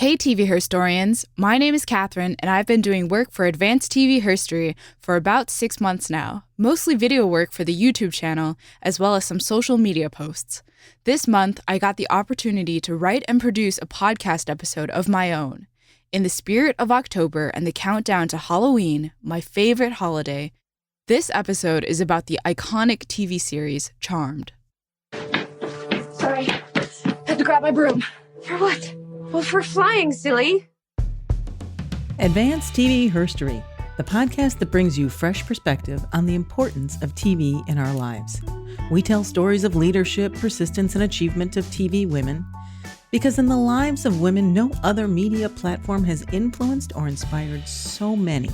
Hey TV Herstoryans, my name is Catherine and I've been doing work for Advanced TV Herstory for about 6 months now, mostly video work for the YouTube channel as well as some social media posts. This month, I got the opportunity to write and produce a podcast episode of my own. In the spirit of October and the countdown to Halloween, my favorite holiday, this episode is about the iconic TV series Charmed. Sorry, had to grab my broom. For what? Well, for flying, silly. Advanced TV Herstory, the podcast that brings you fresh perspective on the importance of TV in our lives. We tell stories of leadership, persistence, and achievement of TV women, because in the lives of women, no other media platform has influenced or inspired so many.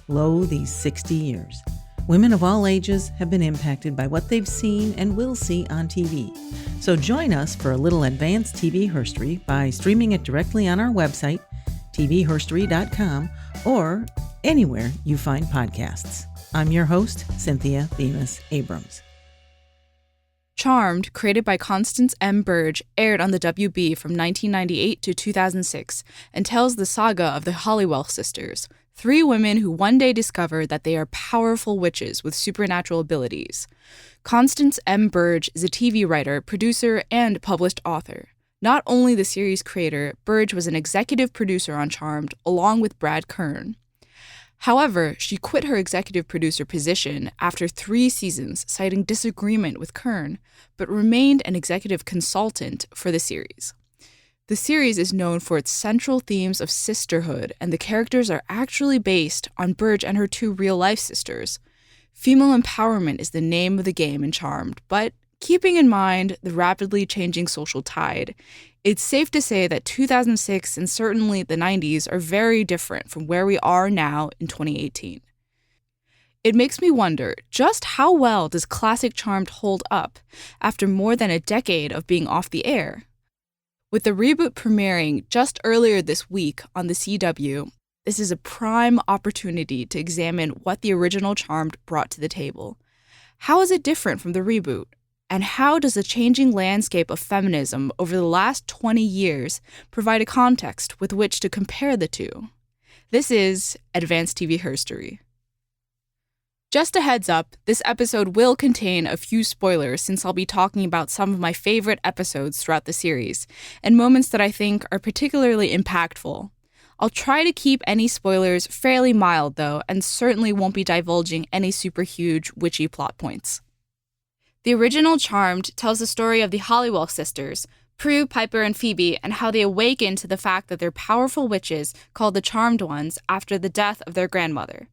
Lo, these 60 years. Women of all ages have been impacted by what they've seen and will see on TV. So join us for a little Advanced TV Herstory by streaming it directly on our website, tvherstory.com, or anywhere you find podcasts. I'm your host, Cynthia Bemis Abrams. Charmed, created by Constance M. Burge, aired on the WB from 1998 to 2006 and tells the saga of the Halliwell sisters, 3 women who one day discover that they are powerful witches with supernatural abilities. Constance M. Burge is a TV writer, producer, and published author. Not only the series creator, Burge was an executive producer on Charmed, along with Brad Kern. However, she quit her executive producer position after 3 seasons, citing disagreement with Kern, but remained an executive consultant for the series. The series is known for its central themes of sisterhood, and the characters are actually based on Burge and her 2 real-life sisters. Female empowerment is the name of the game in Charmed, but keeping in mind the rapidly changing social tide, it's safe to say that 2006 and certainly the 90s are very different from where we are now in 2018. It makes me wonder, just how well does classic Charmed hold up after more than a decade of being off the air? With the reboot premiering just earlier this week on the CW, this is a prime opportunity to examine what the original Charmed brought to the table. How is it different from the reboot? And how does the changing landscape of feminism over the last 20 years provide a context with which to compare the two? This is Advanced TV Herstory. Just a heads up, this episode will contain a few spoilers since I'll be talking about some of my favorite episodes throughout the series, and moments that I think are particularly impactful. I'll try to keep any spoilers fairly mild though, and certainly won't be divulging any super huge witchy plot points. The original Charmed tells the story of the Halliwell sisters, Prue, Piper, and Phoebe, and how they awaken to the fact that they're powerful witches called the Charmed Ones after the death of their grandmother.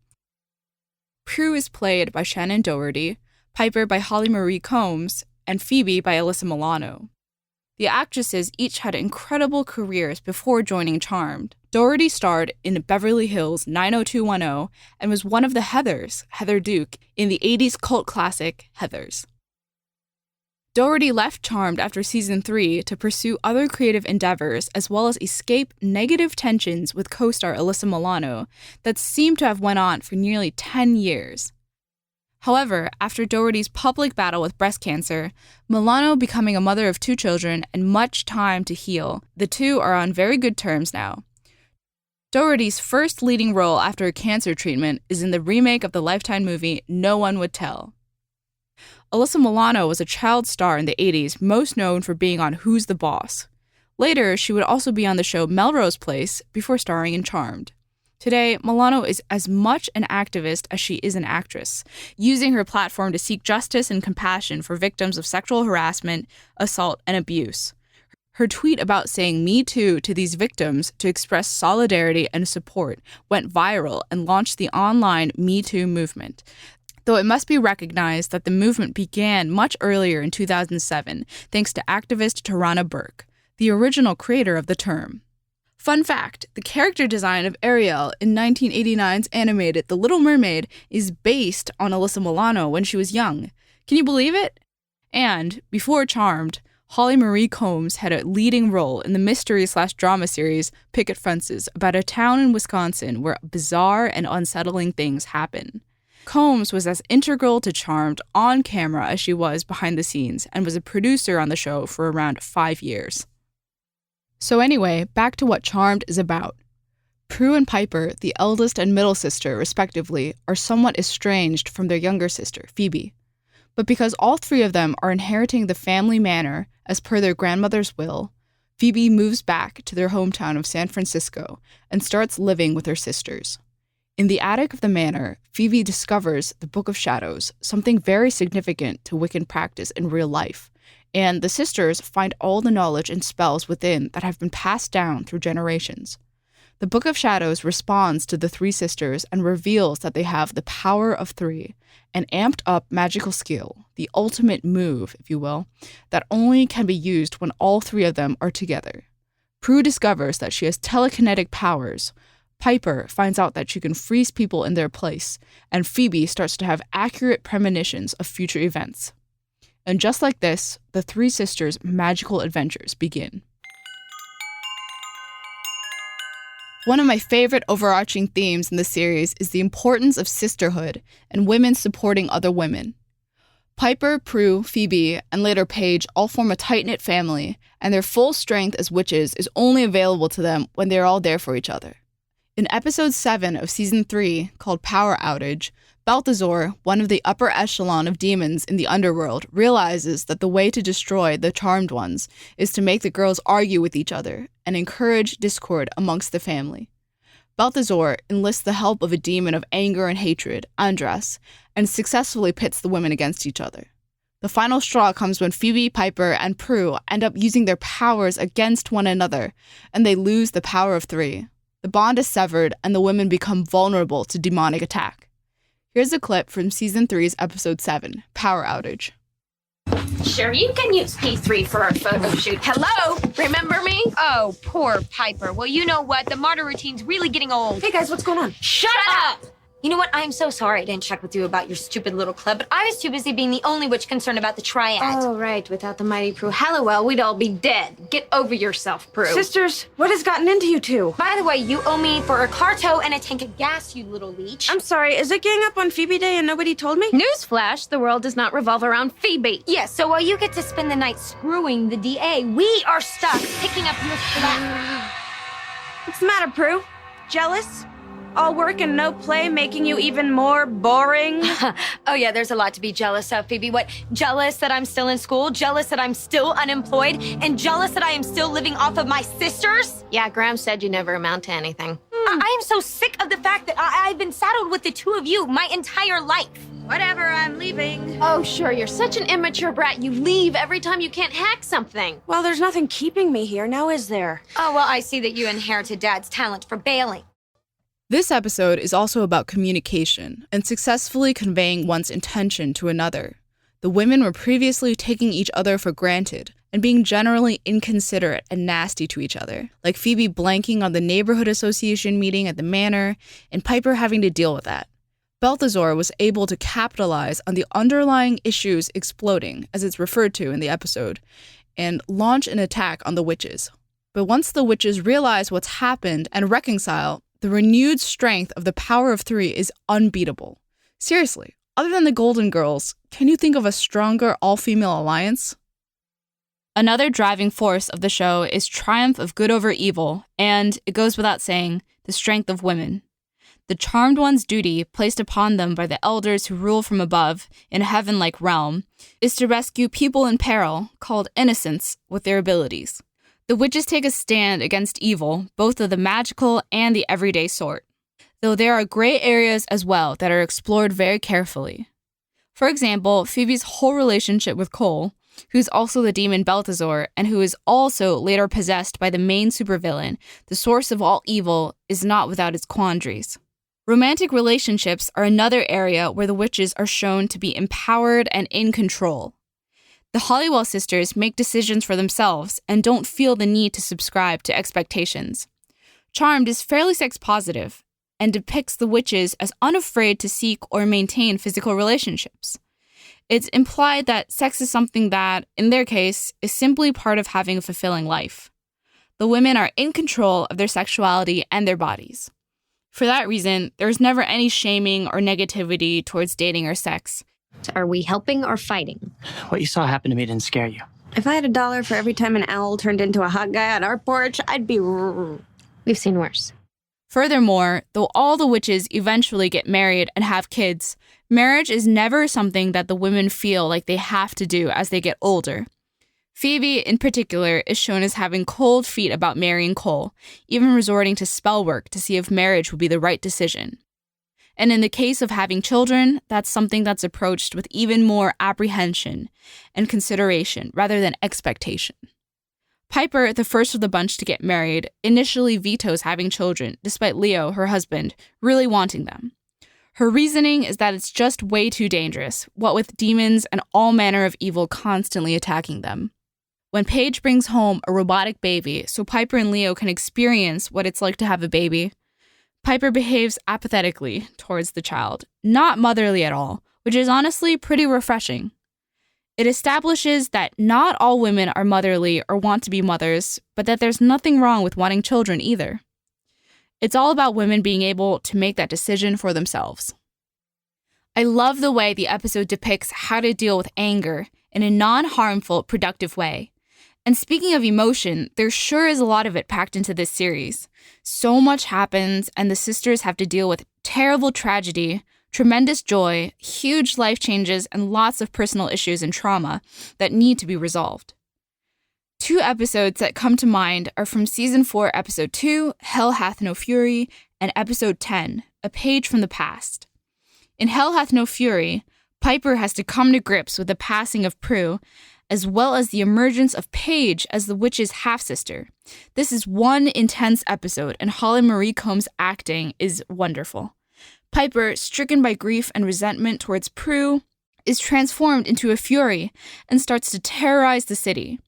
Prue is played by Shannon Doherty, Piper by Holly Marie Combs, and Phoebe by Alyssa Milano. The actresses each had incredible careers before joining Charmed. Doherty starred in Beverly Hills 90210 and was one of the Heathers, Heather Duke, in the 80s cult classic Heathers. Doherty left Charmed after season 3 to pursue other creative endeavors as well as escape negative tensions with co-star Alyssa Milano that seemed to have went on for nearly 10 years. However, after Doherty's public battle with breast cancer, Milano becoming a mother of 2 children and much time to heal, the two are on very good terms now. Doherty's first leading role after a cancer treatment is in the remake of the Lifetime movie No One Would Tell. Alyssa Milano was a child star in the 80s, most known for being on Who's the Boss. Later, she would also be on the show Melrose Place before starring in Charmed. Today, Milano is as much an activist as she is an actress, using her platform to seek justice and compassion for victims of sexual harassment, assault, and abuse. Her tweet about saying "Me Too" to these victims to express solidarity and support went viral and launched the online Me Too movement. Though it must be recognized that the movement began much earlier in 2007, thanks to activist Tarana Burke, the original creator of the term. Fun fact, the character design of Ariel in 1989's animated The Little Mermaid is based on Alyssa Milano when she was young. Can you believe it? And, before Charmed, Holly Marie Combs had a leading role in the mystery/drama series Picket Fences about a town in Wisconsin where bizarre and unsettling things happen. Combs was as integral to Charmed on camera as she was behind the scenes and was a producer on the show for around 5 years. So anyway, back to what Charmed is about. Prue and Piper, the eldest and middle sister, respectively, are somewhat estranged from their younger sister, Phoebe. But because all three of them are inheriting the family manor as per their grandmother's will, Phoebe moves back to their hometown of San Francisco and starts living with her sisters. In the attic of the manor, Phoebe discovers the Book of Shadows, something very significant to Wiccan practice in real life, and the sisters find all the knowledge and spells within that have been passed down through generations. The Book of Shadows responds to the three sisters and reveals that they have the power of three, an amped-up magical skill, the ultimate move, if you will, that only can be used when all three of them are together. Prue discovers that she has telekinetic powers. Piper finds out that she can freeze people in their place, and Phoebe starts to have accurate premonitions of future events. And just like this, the three sisters' magical adventures begin. One of my favorite overarching themes in the series is the importance of sisterhood and women supporting other women. Piper, Prue, Phoebe, and later Paige all form a tight-knit family, and their full strength as witches is only available to them when they're all there for each other. In episode 7 of season 3, called Power Outage, Balthazar, one of the upper echelon of demons in the underworld, realizes that the way to destroy the Charmed Ones is to make the girls argue with each other and encourage discord amongst the family. Balthazar enlists the help of a demon of anger and hatred, Andras, and successfully pits the women against each other. The final straw comes when Phoebe, Piper, and Prue end up using their powers against one another, and they lose the power of three. The bond is severed, and the women become vulnerable to demonic attack. Here's a clip from Season 3's Episode 7, Power Outage. Sure, you can use P3 for our photo shoot. Hello? Remember me? Oh, poor Piper. Well, you know what? The martyr routine's really getting old. Hey guys, what's going on? Shut up! You know what? I'm so sorry I didn't check with you about your stupid little club, but I was too busy being the only witch concerned about the triad. Oh, right. Without the mighty Prue Halliwell, we'd all be dead. Get over yourself, Prue. Sisters, what has gotten into you two? By the way, you owe me for a car tow and a tank of gas, you little leech. I'm sorry, is it gang up on Phoebe Day and nobody told me? Newsflash, the world does not revolve around Phoebe. Yeah, so while you get to spend the night screwing the DA, we are stuck picking up your slack. What's the matter, Prue? Jealous? All work and no play making you even more boring? Oh yeah, there's a lot to be jealous of, Phoebe. What? Jealous that I'm still in school? Jealous that I'm still unemployed? And jealous that I am still living off of my sisters? Yeah, Graham said you never amount to anything. I am so sick of the fact that I've been saddled with the two of you my entire life. Whatever, I'm leaving. Oh, sure, you're such an immature brat. You leave every time you can't hack something. Well, there's nothing keeping me here, now is there? Oh, well, I see that you inherited Dad's talent for bailing. This episode is also about communication and successfully conveying one's intention to another. The women were previously taking each other for granted and being generally inconsiderate and nasty to each other, like Phoebe blanking on the neighborhood association meeting at the manor and Piper having to deal with that. Balthazar was able to capitalize on the underlying issues exploding, as it's referred to in the episode, and launch an attack on the witches. But once the witches realize what's happened and reconcile, the renewed strength of the power of three is unbeatable. Seriously, other than the Golden Girls, can you think of a stronger all-female alliance? Another driving force of the show is triumph of good over evil, and, it goes without saying, the strength of women. The Charmed One's duty, placed upon them by the elders who rule from above, in a heaven-like realm, is to rescue people in peril, called innocents, with their abilities. The witches take a stand against evil, both of the magical and the everyday sort, though there are gray areas as well that are explored very carefully. For example, Phoebe's whole relationship with Cole, who's also the demon Balthazar, and who is also later possessed by the main supervillain, the source of all evil, is not without its quandaries. Romantic relationships are another area where the witches are shown to be empowered and in control. The Halliwell sisters make decisions for themselves and don't feel the need to subscribe to expectations. Charmed is fairly sex-positive and depicts the witches as unafraid to seek or maintain physical relationships. It's implied that sex is something that, in their case, is simply part of having a fulfilling life. The women are in control of their sexuality and their bodies. For that reason, there's never any shaming or negativity towards dating or sex. Are we helping or fighting? What you saw happen to me didn't scare you. If I had $1 for every time an owl turned into a hot guy on our porch, I'd be... We've seen worse. Furthermore, though all the witches eventually get married and have kids, marriage is never something that the women feel like they have to do as they get older. Phoebe, in particular, is shown as having cold feet about marrying Cole, even resorting to spell work to see if marriage would be the right decision. And in the case of having children, that's something that's approached with even more apprehension and consideration rather than expectation. Piper, the first of the bunch to get married, initially vetoes having children, despite Leo, her husband, really wanting them. Her reasoning is that it's just way too dangerous, what with demons and all manner of evil constantly attacking them. When Paige brings home a robotic baby so Piper and Leo can experience what it's like to have a baby, Piper behaves apathetically towards the child, not motherly at all, which is honestly pretty refreshing. It establishes that not all women are motherly or want to be mothers, but that there's nothing wrong with wanting children either. It's all about women being able to make that decision for themselves. I love the way the episode depicts how to deal with anger in a non-harmful, productive way. And speaking of emotion, there sure is a lot of it packed into this series. So much happens, and the sisters have to deal with terrible tragedy, tremendous joy, huge life changes, and lots of personal issues and trauma that need to be resolved. 2 episodes that come to mind are from Season 4, Episode 2, Hell Hath No Fury, and Episode 10, A Page from the Past. In Hell Hath No Fury, Piper has to come to grips with the passing of Prue, as well as the emergence of Paige as the witch's half-sister. This is one intense episode, and Holly Marie Combs' acting is wonderful. Piper, stricken by grief and resentment towards Prue, is transformed into a fury and starts to terrorize the city.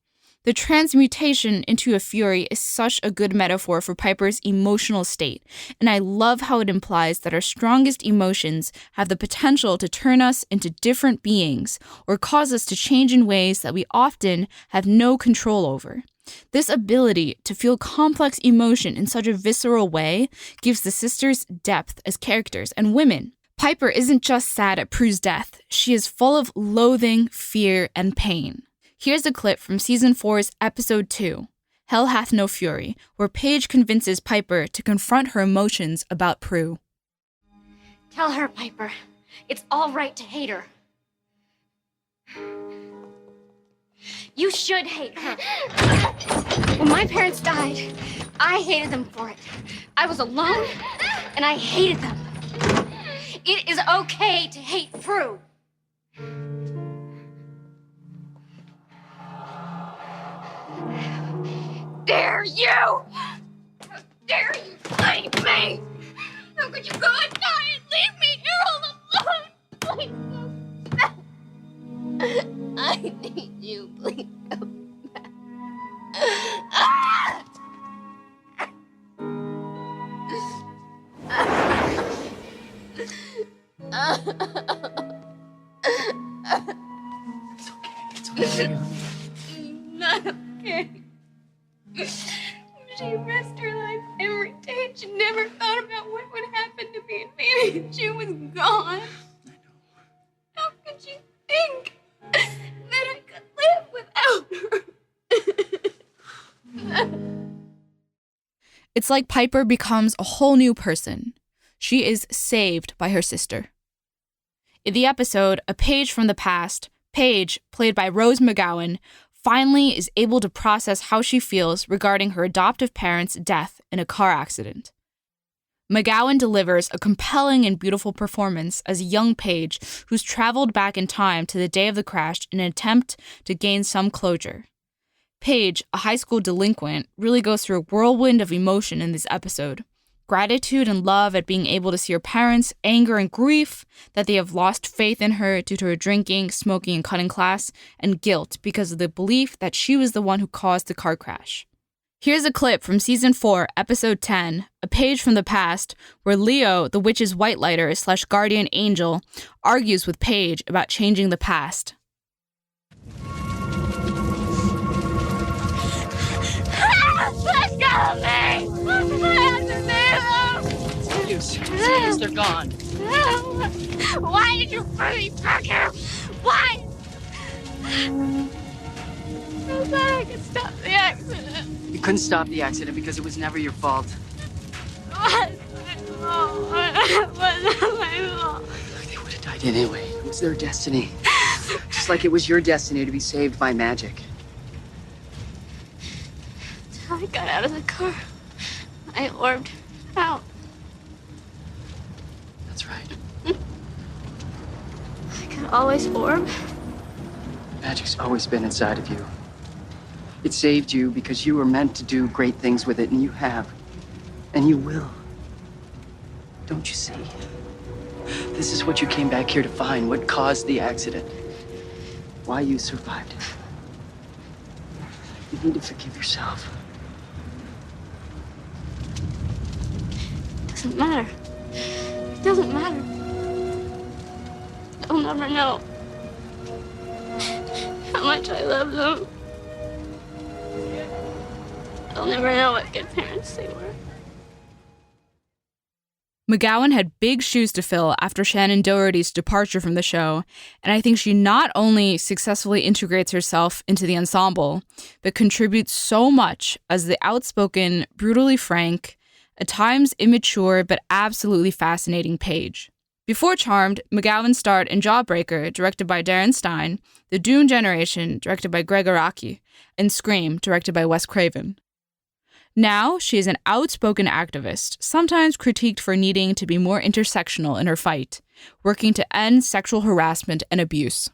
The transmutation into a fury is such a good metaphor for Piper's emotional state, and I love how it implies that our strongest emotions have the potential to turn us into different beings or cause us to change in ways that we often have no control over. This ability to feel complex emotion in such a visceral way gives the sisters depth as characters and women. Piper isn't just sad at Prue's death, she is full of loathing, fear, and pain. Here's a clip from Season 4's Episode 2, Hell Hath No Fury, where Paige convinces Piper to confront her emotions about Prue. Tell her, Piper. It's all right to hate her. You should hate her. When my parents died, I hated them for it. I was alone, and I hated them. It is okay to hate Prue. Dare you! How dare you blame me? How could you go and die and leave me here all alone? Please come back. I need you. Please come back. It's okay. Not okay. She risked her life every day. She never thought about what would happen to me, and maybe she was gone. I know. How could she think that I could live without her? It's like Piper becomes a whole new person. She is saved by her sister. In the episode, A Page from the Past, Paige, played by Rose McGowan, finally is able to process how she feels regarding her adoptive parents' death in a car accident. McGowan delivers a compelling and beautiful performance as a young Paige who's traveled back in time to the day of the crash in an attempt to gain some closure. Paige, a high school delinquent, really goes through a whirlwind of emotion in this episode. Gratitude and love at being able to see her parents, anger and grief that they have lost faith in her due to her drinking, smoking, and cutting class, and guilt because of the belief that she was the one who caused the car crash. Here's a clip from Season 4, Episode 10, A Page from the Past, where Leo, the witch's white lighter / guardian angel, argues with Paige about changing the past. Let go of me! Excuse, they're gone. Why did you bring me back here? Why? I thought I could stop the accident. You couldn't stop the accident because it was never your fault. It was my fault. It wasn't my fault. They would have died anyway. It was their destiny. Just like it was your destiny to be saved by magic. Until I got out of the car, I orbed out. That's right. I could always orb. Magic's always been inside of you. It saved you because you were meant to do great things with it, and you have. And you will. Don't you see? This is what you came back here to find, what caused the accident. Why you survived it. You need to forgive yourself. It doesn't matter. It doesn't matter. They'll never know how much I love them. They'll never know what good parents they were. McGowan had big shoes to fill after Shannon Doherty's departure from the show, and I think she not only successfully integrates herself into the ensemble, but contributes so much as the outspoken, brutally frank, at times immature, but absolutely fascinating Paige. Before Charmed, McGowan starred in Jawbreaker, directed by Darren Stein, The Dune Generation, directed by Greg Araki, and Scream, directed by Wes Craven. Now, she is an outspoken activist, sometimes critiqued for needing to be more intersectional in her fight, working to end sexual harassment and abuse.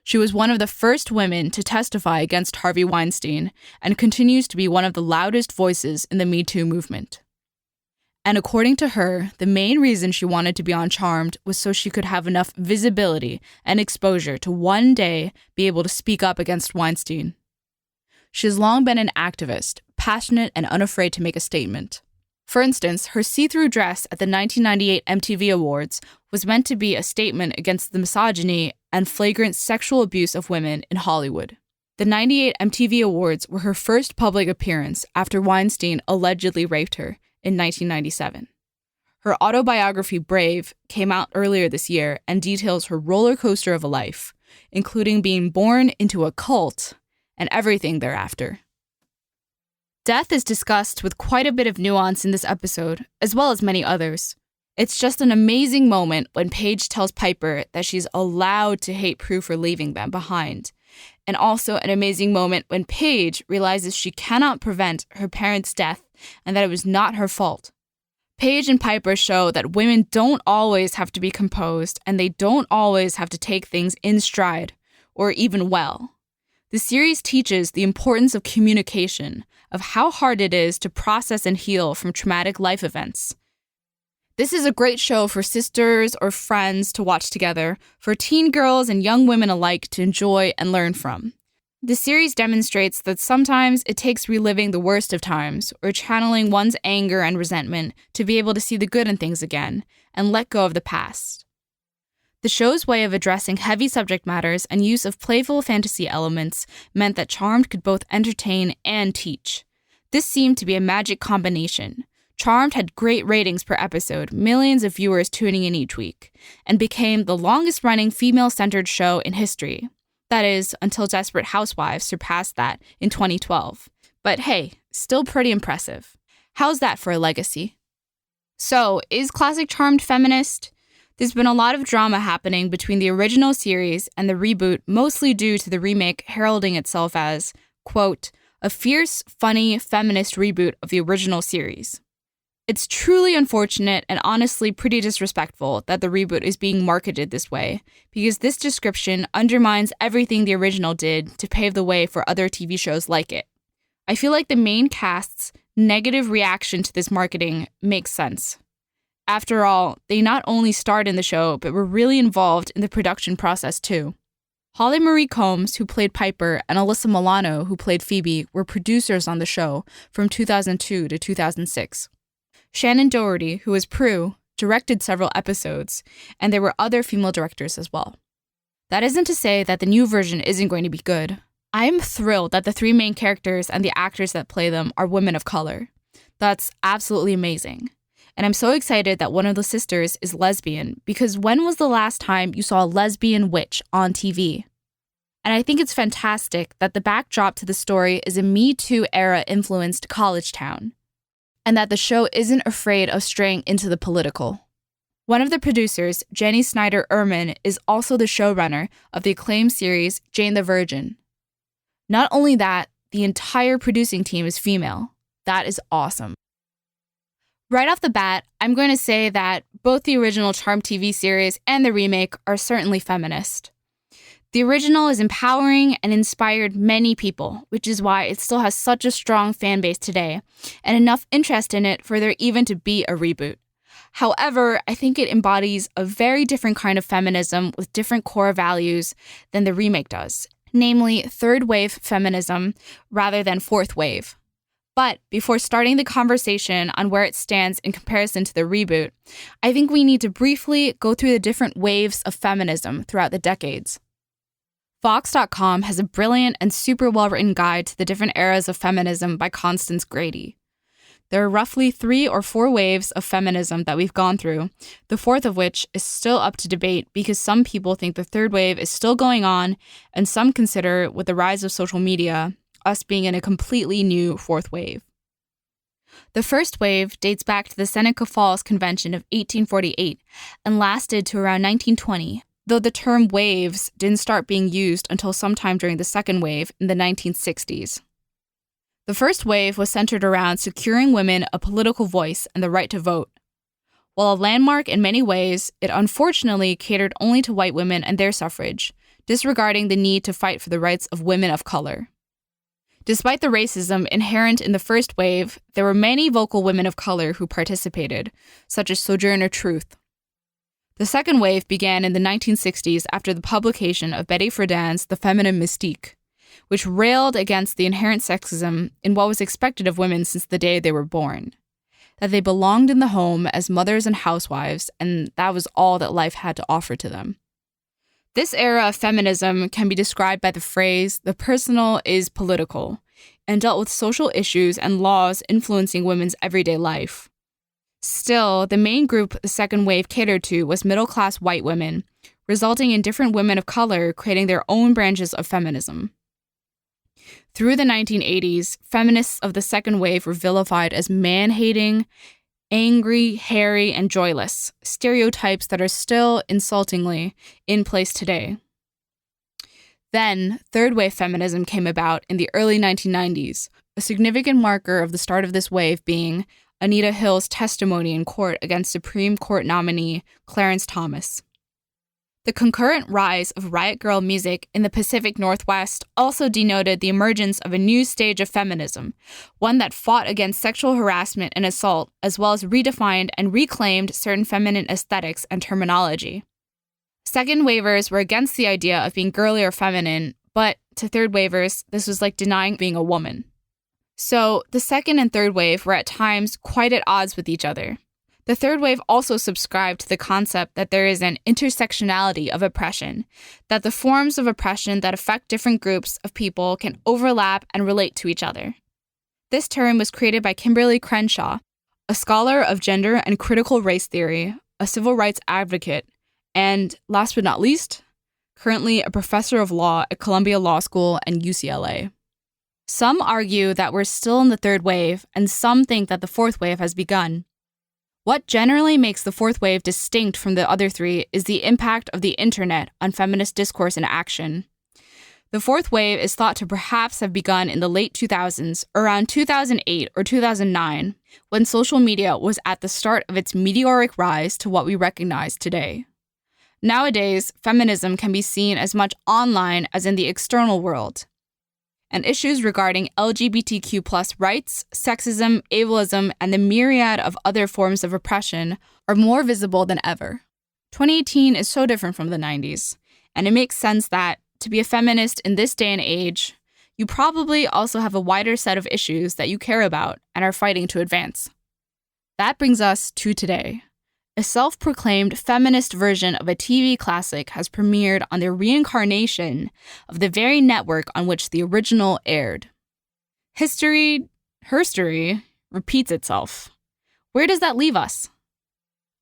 She was one of the first women to testify against Harvey Weinstein and continues to be one of the loudest voices in the Me Too movement. And according to her, the main reason she wanted to be on Charmed was so she could have enough visibility and exposure to one day be able to speak up against Weinstein. She has long been an activist, passionate and unafraid to make a statement. For instance, her see-through dress at the 1998 MTV Awards was meant to be a statement against the misogyny and flagrant sexual abuse of women in Hollywood. The 98 MTV Awards were her first public appearance after Weinstein allegedly raped her in 1997. Her autobiography, Brave, came out earlier this year and details her roller coaster of a life, including being born into a cult and everything thereafter. Death is discussed with quite a bit of nuance in this episode, as well as many others. It's just an amazing moment when Paige tells Piper that she's allowed to hate Prue for leaving them behind, and also an amazing moment when Paige realizes she cannot prevent her parents' death and that it was not her fault. Paige and Piper show that women don't always have to be composed, and they don't always have to take things in stride, or even well. The series teaches the importance of communication, of how hard it is to process and heal from traumatic life events. This is a great show for sisters or friends to watch together, for teen girls and young women alike to enjoy and learn from. The series demonstrates that sometimes it takes reliving the worst of times, or channeling one's anger and resentment to be able to see the good in things again, and let go of the past. The show's way of addressing heavy subject matters and use of playful fantasy elements meant that Charmed could both entertain and teach. This seemed to be a magic combination. Charmed had great ratings per episode, millions of viewers tuning in each week, and became the longest-running female-centered show in history. That is, until Desperate Housewives surpassed that in 2012. But hey, still pretty impressive. How's that for a legacy? So, is classic Charmed feminist? There's been a lot of drama happening between the original series and the reboot, mostly due to the remake heralding itself as, quote, a fierce, funny, feminist reboot of the original series. It's truly unfortunate and honestly pretty disrespectful that the reboot is being marketed this way, because this description undermines everything the original did to pave the way for other TV shows like it. I feel like the main cast's negative reaction to this marketing makes sense. After all, they not only starred in the show, but were really involved in the production process too. Holly Marie Combs, who played Piper, and Alyssa Milano, who played Phoebe, were producers on the show from 2002 to 2006. Shannon Doherty, who was Prue, directed several episodes, and there were other female directors as well. That isn't to say that the new version isn't going to be good. I am thrilled that the three main characters and the actors that play them are women of color. That's absolutely amazing. And I'm so excited that one of the sisters is lesbian, because when was the last time you saw a lesbian witch on TV? And I think it's fantastic that the backdrop to the story is a Me Too era-influenced college town, and that the show isn't afraid of straying into the political. One of the producers, Jenny Snyder-Urman, is also the showrunner of the acclaimed series Jane the Virgin. Not only that, the entire producing team is female. That is awesome. Right off the bat, I'm going to say that both the original Charmed TV series and the remake are certainly feminist. The original is empowering and inspired many people, which is why it still has such a strong fan base today, and enough interest in it for there even to be a reboot. However, I think it embodies a very different kind of feminism with different core values than the remake does, namely third wave feminism rather than fourth wave. But before starting the conversation on where it stands in comparison to the reboot, I think we need to briefly go through the different waves of feminism throughout the decades. Vox.com has a brilliant and super well-written guide to the different eras of feminism by Constance Grady. There are roughly 3 or 4 waves of feminism that we've gone through, the fourth of which is still up to debate because some people think the third wave is still going on, and some consider, with the rise of social media, us being in a completely new fourth wave. The first wave dates back to the Seneca Falls Convention of 1848 and lasted to around 1920, though the term waves didn't start being used until sometime during the second wave in the 1960s. The first wave was centered around securing women a political voice and the right to vote. While a landmark in many ways, it unfortunately catered only to white women and their suffrage, disregarding the need to fight for the rights of women of color. Despite the racism inherent in the first wave, there were many vocal women of color who participated, such as Sojourner Truth. The second wave began in the 1960s after the publication of Betty Friedan's The Feminine Mystique, which railed against the inherent sexism in what was expected of women since the day they were born, that they belonged in the home as mothers and housewives, and that was all that life had to offer to them. This era of feminism can be described by the phrase, "the personal is political," and dealt with social issues and laws influencing women's everyday life. Still, the main group the second wave catered to was middle-class white women, resulting in different women of color creating their own branches of feminism. Through the 1980s, feminists of the second wave were vilified as man-hating, angry, hairy, and joyless, stereotypes that are still, insultingly, in place today. Then, third wave feminism came about in the early 1990s, a significant marker of the start of this wave being Anita Hill's testimony in court against Supreme Court nominee Clarence Thomas. The concurrent rise of riot girl music in the Pacific Northwest also denoted the emergence of a new stage of feminism, one that fought against sexual harassment and assault, as well as redefined and reclaimed certain feminine aesthetics and terminology. Second wavers were against the idea of being girly or feminine, but to third wavers, this was like denying being a woman. So the second and third wave were at times quite at odds with each other. The third wave also subscribed to the concept that there is an intersectionality of oppression, that the forms of oppression that affect different groups of people can overlap and relate to each other. This term was created by Kimberly Crenshaw, a scholar of gender and critical race theory, a civil rights advocate, and, last but not least, currently a professor of law at Columbia Law School and UCLA. Some argue that we're still in the third wave, and some think that the fourth wave has begun. What generally makes the fourth wave distinct from the other three is the impact of the internet on feminist discourse and action. The fourth wave is thought to perhaps have begun in the late 2000s, around 2008 or 2009, when social media was at the start of its meteoric rise to what we recognize today. Nowadays, feminism can be seen as much online as in the external world, and issues regarding LGBTQ+ rights, sexism, ableism, and the myriad of other forms of oppression are more visible than ever. 2018 is so different from the 90s, and it makes sense that, to be a feminist in this day and age, you probably also have a wider set of issues that you care about and are fighting to advance. That brings us to today. A self-proclaimed feminist version of a TV classic has premiered on the reincarnation of the very network on which the original aired. Herstory repeats itself. Where does that leave us?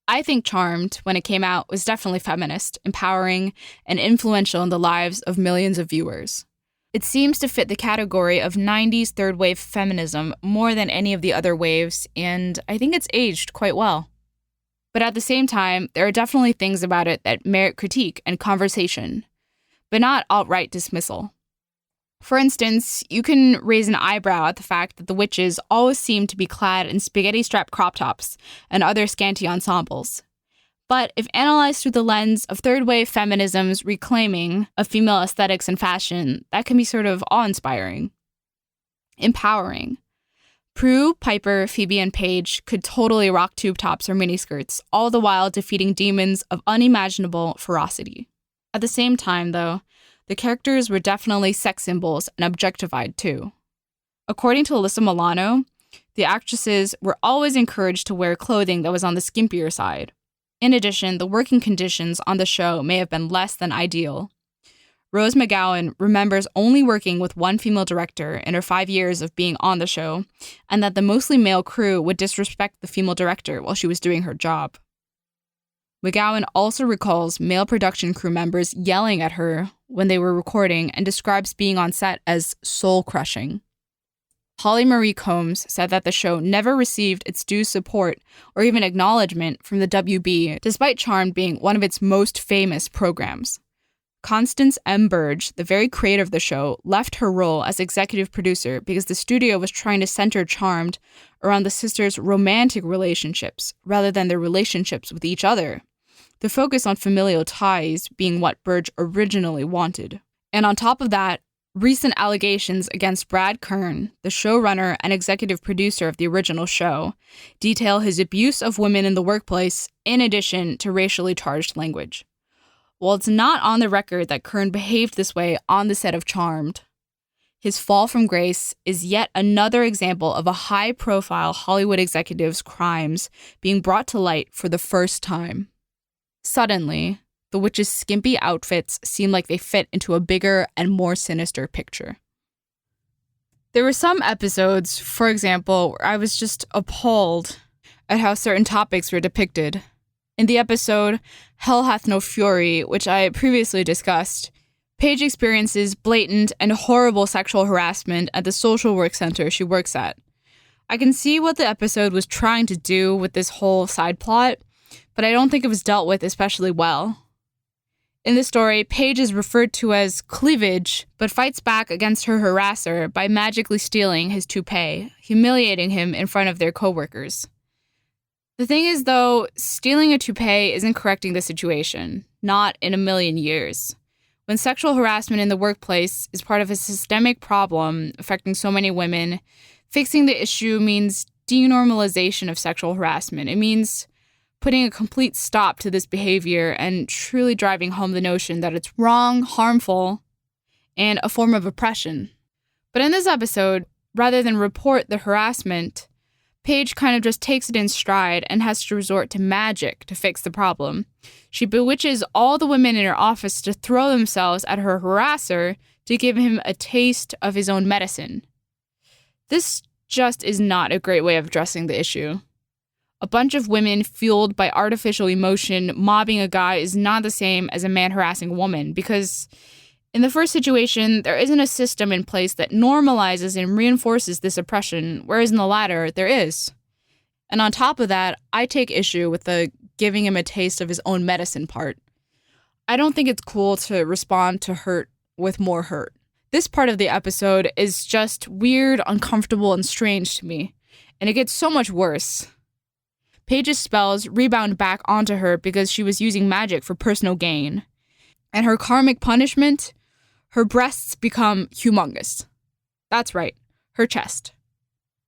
I think Charmed, when it came out, was definitely feminist, empowering, and influential in the lives of millions of viewers. It seems to fit the category of 90s third wave feminism more than any of the other waves, and I think it's aged quite well. But at the same time, there are definitely things about it that merit critique and conversation, but not outright dismissal. For instance, you can raise an eyebrow at the fact that the witches always seem to be clad in spaghetti-strap crop tops and other scanty ensembles. But if analyzed through the lens of third-wave feminism's reclaiming of female aesthetics and fashion, that can be sort of awe-inspiring. Empowering. Prue, Piper, Phoebe, and Paige could totally rock tube tops or miniskirts, all the while defeating demons of unimaginable ferocity. At the same time, though, the characters were definitely sex symbols and objectified too. According to Alyssa Milano, the actresses were always encouraged to wear clothing that was on the skimpier side. In addition, the working conditions on the show may have been less than ideal. Rose McGowan remembers only working with one female director in her 5 years of being on the show, and that the mostly male crew would disrespect the female director while she was doing her job. McGowan also recalls male production crew members yelling at her when they were recording and describes being on set as soul-crushing. Holly Marie Combs said that the show never received its due support or even acknowledgement from the WB, despite Charmed being one of its most famous programs. Constance M. Burge, the very creator of the show, left her role as executive producer because the studio was trying to center Charmed around the sisters' romantic relationships rather than their relationships with each other. The focus on familial ties being what Burge originally wanted. And on top of that, recent allegations against Brad Kern, the showrunner and executive producer of the original show, detail his abuse of women in the workplace in addition to racially charged language. While it's not on the record that Kern behaved this way on the set of Charmed, his fall from grace is yet another example of a high-profile Hollywood executive's crimes being brought to light for the first time. Suddenly, the witches' skimpy outfits seem like they fit into a bigger and more sinister picture. There were some episodes, for example, where I was just appalled at how certain topics were depicted. In the episode, Hell Hath No Fury, which I previously discussed, Paige experiences blatant and horrible sexual harassment at the social work center she works at. I can see what the episode was trying to do with this whole side plot, but I don't think it was dealt with especially well. In the story, Paige is referred to as cleavage, but fights back against her harasser by magically stealing his toupee, humiliating him in front of their coworkers. The thing is, though, stealing a toupee isn't correcting the situation, not in a million years. When sexual harassment in the workplace is part of a systemic problem affecting so many women, fixing the issue means denormalization of sexual harassment. It means putting a complete stop to this behavior and truly driving home the notion that it's wrong, harmful, and a form of oppression. But in this episode, rather than report the harassment, Paige kind of just takes it in stride and has to resort to magic to fix the problem. She bewitches all the women in her office to throw themselves at her harasser to give him a taste of his own medicine. This just is not a great way of addressing the issue. A bunch of women fueled by artificial emotion mobbing a guy is not the same as a man harassing a woman, because in the first situation, there isn't a system in place that normalizes and reinforces this oppression, whereas in the latter, there is. And on top of that, I take issue with the giving him a taste of his own medicine part. I don't think it's cool to respond to hurt with more hurt. This part of the episode is just weird, uncomfortable, and strange to me, and it gets so much worse. Paige's spells rebound back onto her because she was using magic for personal gain. And her karmic punishment? Her breasts become humongous. That's right, her chest.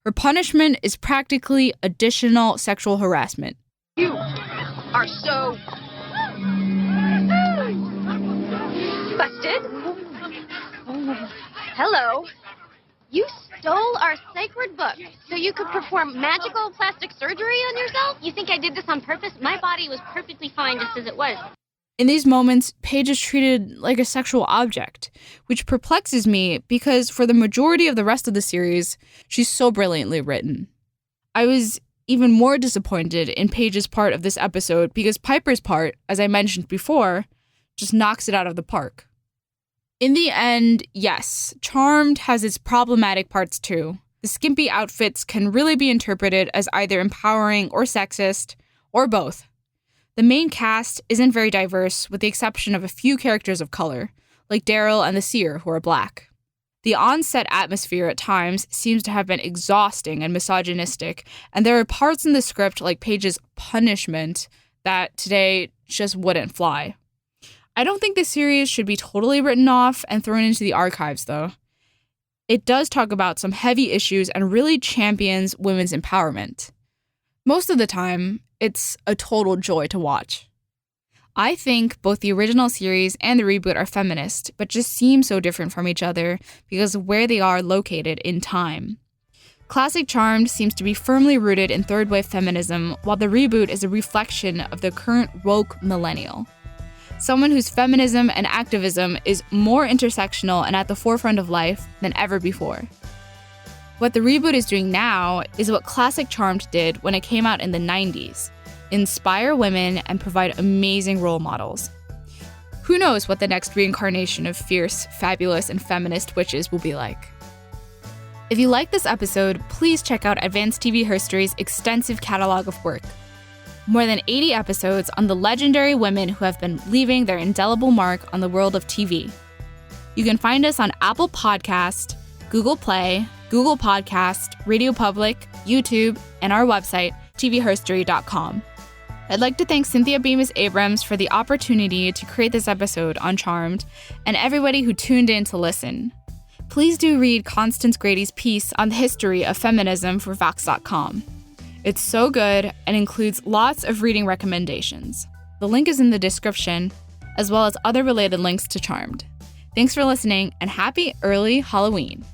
Her punishment is practically additional sexual harassment. You are so busted. Hello. You stole our sacred book so you could perform magical plastic surgery on yourself? You think I did this on purpose? My body was perfectly fine just as it was. In these moments, Paige is treated like a sexual object, which perplexes me because for the majority of the rest of the series, she's so brilliantly written. I was even more disappointed in Paige's part of this episode because Piper's part, as I mentioned before, just knocks it out of the park. In the end, yes, Charmed has its problematic parts too. The skimpy outfits can really be interpreted as either empowering or sexist, or both. The main cast isn't very diverse, with the exception of a few characters of color, like Daryl and the Seer, who are black. The on-set atmosphere at times seems to have been exhausting and misogynistic, and there are parts in the script, like Paige's punishment, that today just wouldn't fly. I don't think the series should be totally written off and thrown into the archives, though. It does talk about some heavy issues and really champions women's empowerment. Most of the time, it's a total joy to watch. I think both the original series and the reboot are feminist, but just seem so different from each other because of where they are located in time. Classic Charmed seems to be firmly rooted in third-wave feminism, while the reboot is a reflection of the current woke millennial. Someone whose feminism and activism is more intersectional and at the forefront of life than ever before. What the reboot is doing now is what Classic Charmed did when it came out in the 90s. Inspire women and provide amazing role models. Who knows what the next reincarnation of fierce, fabulous, and feminist witches will be like. If you like this episode, please check out Advanced TV Herstory's extensive catalog of work. More than 80 episodes on the legendary women who have been leaving their indelible mark on the world of TV. You can find us on Apple Podcast, Google Play, Google Podcast, Radio Public, YouTube, and our website, tvherstory.com. I'd like to thank Cynthia Bemis-Abrams for the opportunity to create this episode on Charmed, and everybody who tuned in to listen. Please do read Constance Grady's piece on the history of feminism for Vox.com. It's so good and includes lots of reading recommendations. The link is in the description, as well as other related links to Charmed. Thanks for listening, and happy early Halloween!